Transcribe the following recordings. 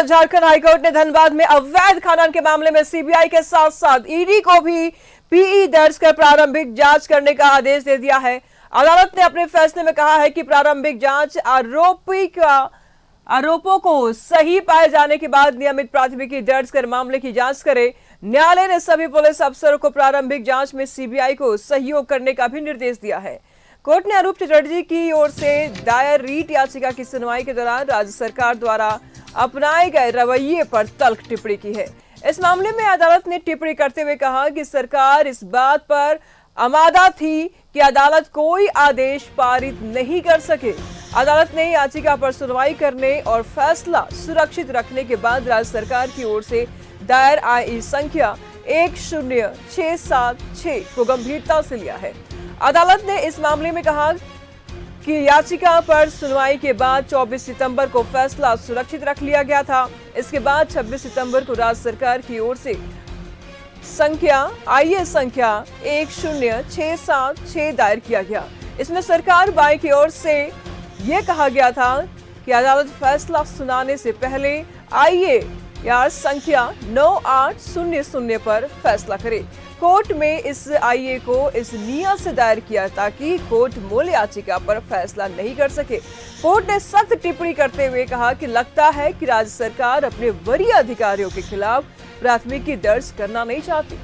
तरफ झारखंड हाईकोर्ट ने धनबाद में अवैध खनन के मामले में सीबीआई के साथ साथ ईडी को भी पीई दर्ज कर प्रारंभिक जांच करने का आदेश दे दिया है। अदालत ने अपने फैसले में कहा है कि प्रारंभिक जांच आरोपों को सही पाए जाने के बाद नियमित प्राथमिकी दर्ज कर मामले की जांच करे। न्यायालय ने सभी पुलिस अफसरों को प्रारंभिक जांच में सीबीआई को सहयोग करने का भी निर्देश दिया है। कोर्ट ने अनूप चटर्जी की ओर से दायर रीट याचिका की सुनवाई के दौरान राज्य सरकार द्वारा अपनाए गए रवैये पर तल्ख टिप्पणी की है। इस मामले में अदालत ने टिप्पणी करते हुए कहा कि सरकार इस बात पर आमादा थी कि अदालत कोई आदेश पारित नहीं कर सके। अदालत ने याचिका पर सुनवाई करने और फैसला सुरक्षित रखने के बाद राज्य सरकार की ओर से दायर आई संख्या 10676 को गंभीरता से लिया है। अदालत ने इस मामले में कहा कि याचिका पर सुनवाई के बाद 24 सितंबर को फैसला सुरक्षित रख लिया गया था। इसके बाद 26 सितंबर को राज्य सरकार की ओर से संख्या 10676 दायर किया गया। इसमें सरकार बाई की ओर से यह कहा गया था कि अदालत फैसला सुनाने से पहले IAR संख्या 9800 पर फैसला करे। कोर्ट में इस IA को इस नियत से दायर किया ताकि कोर्ट मूल याचिका पर फैसला नहीं कर सके। कोर्ट ने सख्त टिप्पणी करते हुए कहा कि लगता है कि राज्य सरकार अपने वरीय अधिकारियों के खिलाफ प्राथमिकी दर्ज करना नहीं चाहती।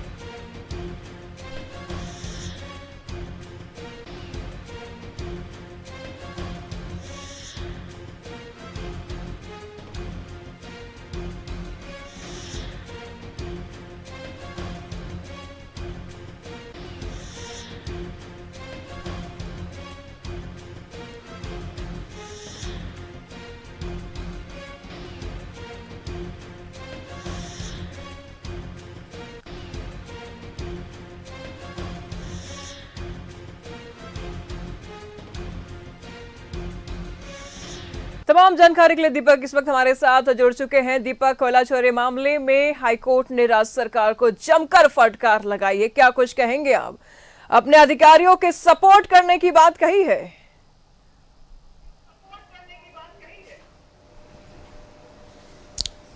तमाम जानकारी के लिए दीपक इस वक्त हमारे साथ जुड़ चुके हैं। दीपक, कोयला चोरी मामले में हाईकोर्ट ने राज्य सरकार को जमकर फटकार लगाई है, क्या कुछ कहेंगे आप? अपने अधिकारियों के सपोर्ट करने की बात कही है।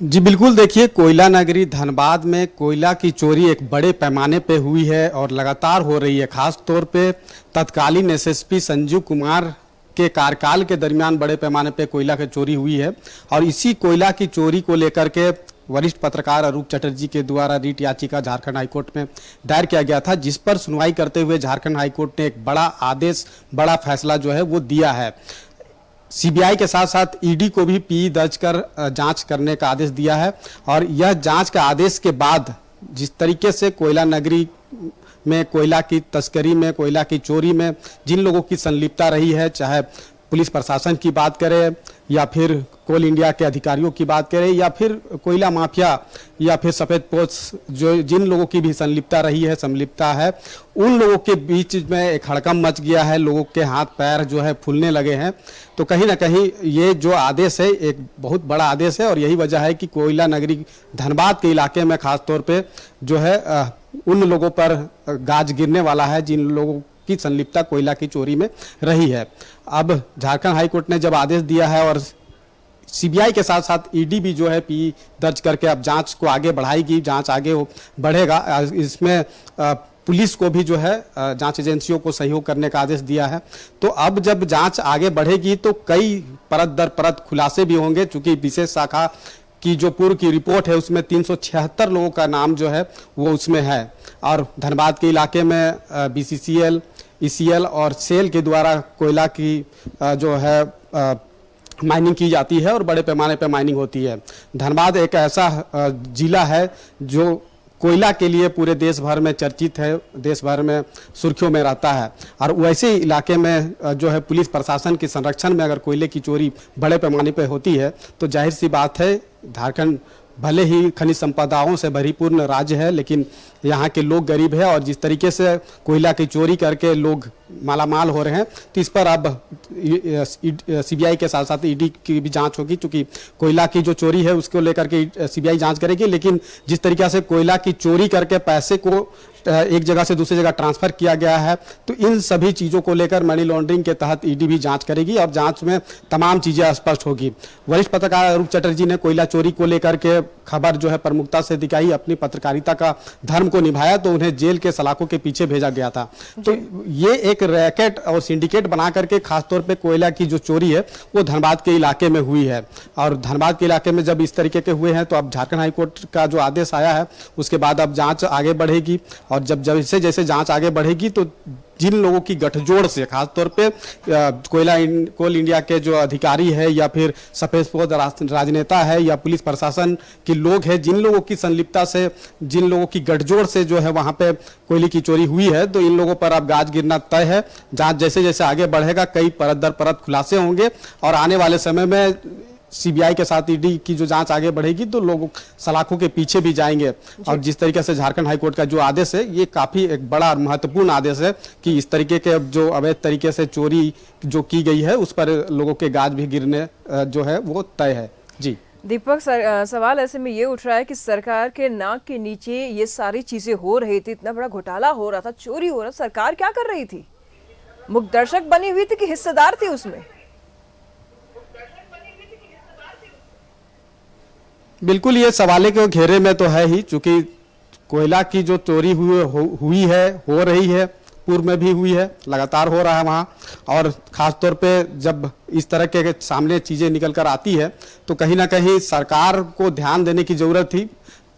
जी बिल्कुल, देखिए कोयला नगरी धनबाद में कोयला की चोरी एक बड़े पैमाने पे हुई है और लगातार हो रही है। खास तौर पे तत्कालीन SSP संजीव कुमार के कार्यकाल के दरमियान बड़े पैमाने पे कोयला की चोरी हुई है और इसी कोयला की चोरी को लेकर के वरिष्ठ पत्रकार अनूप चटर्जी के द्वारा रीट याचिका झारखंड हाईकोर्ट में दायर किया गया था, जिस पर सुनवाई करते हुए झारखंड हाईकोर्ट ने एक बड़ा आदेश, बड़ा फैसला जो है वो दिया है। CBI के साथ साथ ED को भी PE दर्ज कर जांच करने का आदेश दिया है और यह जांच का आदेश के बाद जिस तरीके से कोयला नगरी में कोयला की तस्करी में, कोयला की चोरी में जिन लोगों की संलिप्तता रही है, चाहे पुलिस प्रशासन की बात करें या फिर कोल इंडिया के अधिकारियों की बात करें या फिर कोयला माफिया या फिर सफ़ेद पोश, जो जिन लोगों की भी संलिप्तता है उन लोगों के बीच में एक हड़कंप मच गया है। लोगों के हाथ पैर जो है फूलने लगे हैं। तो कहीं ना कहीं ये जो आदेश है एक बहुत बड़ा आदेश है और यही वजह है कि कोयला नगरी धनबाद के इलाके में खास तौर पे जो है उन लोगों पर गाज गिरने वाला है जिन लोगों की संलिप्तता कोयला की चोरी में रही है। अब झारखंड हाईकोर्ट ने जब आदेश दिया है और CBI के साथ साथ ED भी जो है PE दर्ज करके अब जांच को आगे बढ़ाएगी, जांच आगे बढ़ेगा। इसमें पुलिस को भी जो है जांच एजेंसियों को सहयोग करने का आदेश दिया है। तो अब जब जांच आगे बढ़ेगी तो कई परत दर परत खुलासे भी होंगे, चूंकि विशेष शाखा की जो पूर्व की रिपोर्ट है उसमें 376 लोगों का नाम जो है वो उसमें है और धनबाद के इलाके में BCCL, ECL और सेल के द्वारा कोयला की जो है माइनिंग की जाती है और बड़े पैमाने पर माइनिंग होती है। धनबाद एक ऐसा जिला है जो कोयला के लिए पूरे देश भर में चर्चित है, देश भर में सुर्खियों में रहता है और वैसे इलाके में जो है पुलिस प्रशासन के संरक्षण में अगर कोयले की चोरी बड़े पैमाने पर होती है तो जाहिर सी बात है झारखंड भले ही खनिज संपदाओं से भरीपूर्ण राज्य है लेकिन यहाँ के लोग गरीब है और जिस तरीके से कोयला की चोरी करके लोग मालामाल हो रहे हैं तो इस पर अब CBI के साथ साथ ED की भी जांच होगी। चूंकि कोयला की जो चोरी है उसको लेकर के CBI जांच करेगी, लेकिन जिस तरीके से कोयला की चोरी करके पैसे को एक जगह से दूसरी जगह ट्रांसफर किया गया है। तो इन सभी चीज़ों को लेकर मनी लॉन्ड्रिंग के तहत ईडी भी जांच करेगी और जांच में तमाम चीज़ें स्पष्ट होगी। वरिष्ठ पत्रकार अरूप चटर्जी ने कोयला चोरी को लेकर के खबर जो है प्रमुखता से दिखाई, अपनी पत्रकारिता का धर्म को निभाया तो उन्हें जेल के सलाखों के पीछे भेजा गया था। तो ये एक रैकेट और सिंडिकेट बना करके खासतौर पे कोयला की जो चोरी है वो धनबाद के इलाके में हुई है। और धनबाद के इलाके में जब इस तरीके के हुए हैं तो अब झारखंड हाईकोर्ट का जो आदेश आया है उसके बाद अब जांच आगे बढ़ेगी। और जब जैसे जैसे जांच आगे बढ़ेगी तो जिन लोगों की गठजोड़ से खासतौर पे कोल इंडिया के जो अधिकारी है या फिर सफेदपोश राजनेता है या पुलिस प्रशासन के लोग हैं, जिन लोगों की संलिप्तता से, जिन लोगों की गठजोड़ से जो है वहां पे कोयले की चोरी हुई है, तो इन लोगों पर अब गाज गिरना तय है। जांच जैसे जैसे आगे बढ़ेगा कई परत दर परत खुलासे होंगे और आने वाले समय में सीबीआई के साथ ईडी की जो जांच आगे बढ़ेगी तो लोग सलाखों के पीछे भी जाएंगे। और जिस तरीके से झारखंड हाईकोर्ट का जो आदेश है ये काफी एक बड़ा और महत्वपूर्ण आदेश है कि इस तरीके के जो अवैध तरीके से चोरी जो की गई है उस पर लोगों के गाज भी गिरने जो है वो तय है। जी दीपक, सवाल ऐसे में ये उठ रहा है कि सरकार के नाक के नीचे ये सारी चीजें हो रही थी, इतना बड़ा घोटाला हो रहा था, चोरी हो रहा, सरकार क्या कर रही थी? मुखदर्शक बनी हुई थी कि हिस्सेदार थी उसमें? बिल्कुल ये सवाले के घेरे में तो है ही, चूंकि कोयला की जो चोरी हुई है, हो रही है, पूर्व में भी हुई है, लगातार हो रहा है वहाँ। और ख़ास तौर पे जब इस तरह के सामने चीज़ें निकल कर आती है तो कहीं ना कहीं सरकार को ध्यान देने की ज़रूरत थी।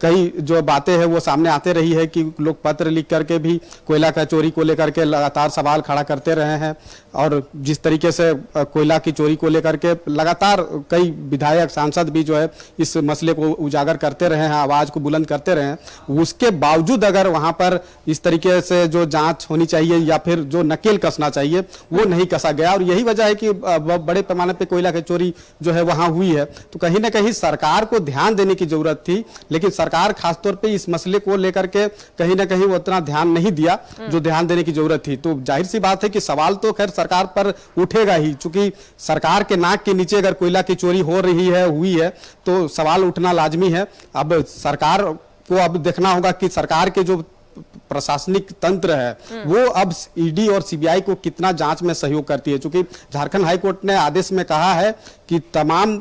कई जो बातें हैं वो सामने आते रही है कि लोग पत्र लिख करके भी कोयला का चोरी को लेकर के लगातार सवाल खड़ा करते रहे हैं। और जिस तरीके से कोयला की चोरी को लेकर के लगातार कई विधायक सांसद भी जो है इस मसले को उजागर करते रहे हैं, आवाज़ को बुलंद करते रहे हैं, उसके बावजूद अगर वहाँ पर इस तरीके से जो जांच होनी चाहिए या फिर जो नकेल कसना चाहिए वो नहीं कसा गया। और यही वजह है कि बड़े पैमाने पर कोयला की चोरी जो है वहाँ हुई है। तो कहीं ना कहीं सरकार को ध्यान देने की जरूरत थी, लेकिन सरकार खासतौर पे इस मसले को लेकर के कहीं ना कहीं वो उतना ध्यान नहीं दिया जो ध्यान देने की जरूरत थी। तो जाहिर सी बात है कि सवाल तो खैर सरकार पर उठेगा ही, चूंकि सरकार के नाक के नीचे अगर कोयला की चोरी हो रही है, हुई है, तो सवाल उठना लाजमी है। अब सरकार को अब देखना होगा कि सरकार के जो प्रशासनिक तंत्र है वो अब ईडी और सीबीआई को कितना जांच में सहयोग करती है। क्योंकि झारखंड हाईकोर्ट ने आदेश में कहा है कि तमाम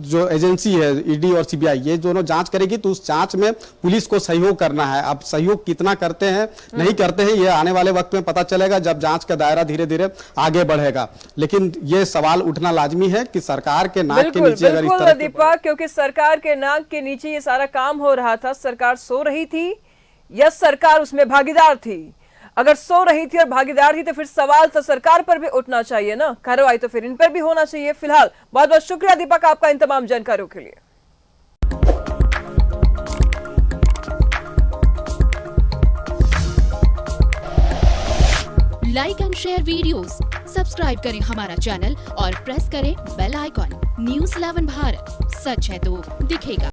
जो एजेंसी है ईडी और सीबीआई ये दोनों जांच करेगी तो उस जांच में पुलिस को सहयोग करना है। अब सहयोग कितना करते हैं नहीं करते हैं ये आने वाले वक्त में पता चलेगा जब जांच का दायरा धीरे धीरे आगे बढ़ेगा। लेकिन ये सवाल उठना लाजमी है कि सरकार के नाक के नीचे अगर इस तरह दीपक, क्योंकि सरकार के नाक के नीचे ये सारा काम हो रहा था, सरकार सो रही थी या सरकार उसमें भागीदार थी? अगर सो रही थी और भागीदार थी तो फिर सवाल तो सरकार पर भी उठना चाहिए ना, कार्रवाई तो फिर इन पर भी होना चाहिए। फिलहाल बहुत बहुत शुक्रिया दीपक आपका इन तमाम जानकारियों के लिए। Like and share videos, subscribe करें हमारा चैनल और प्रेस करें बेल आइकॉन। News 11 भारत, सच है तो दिखेगा।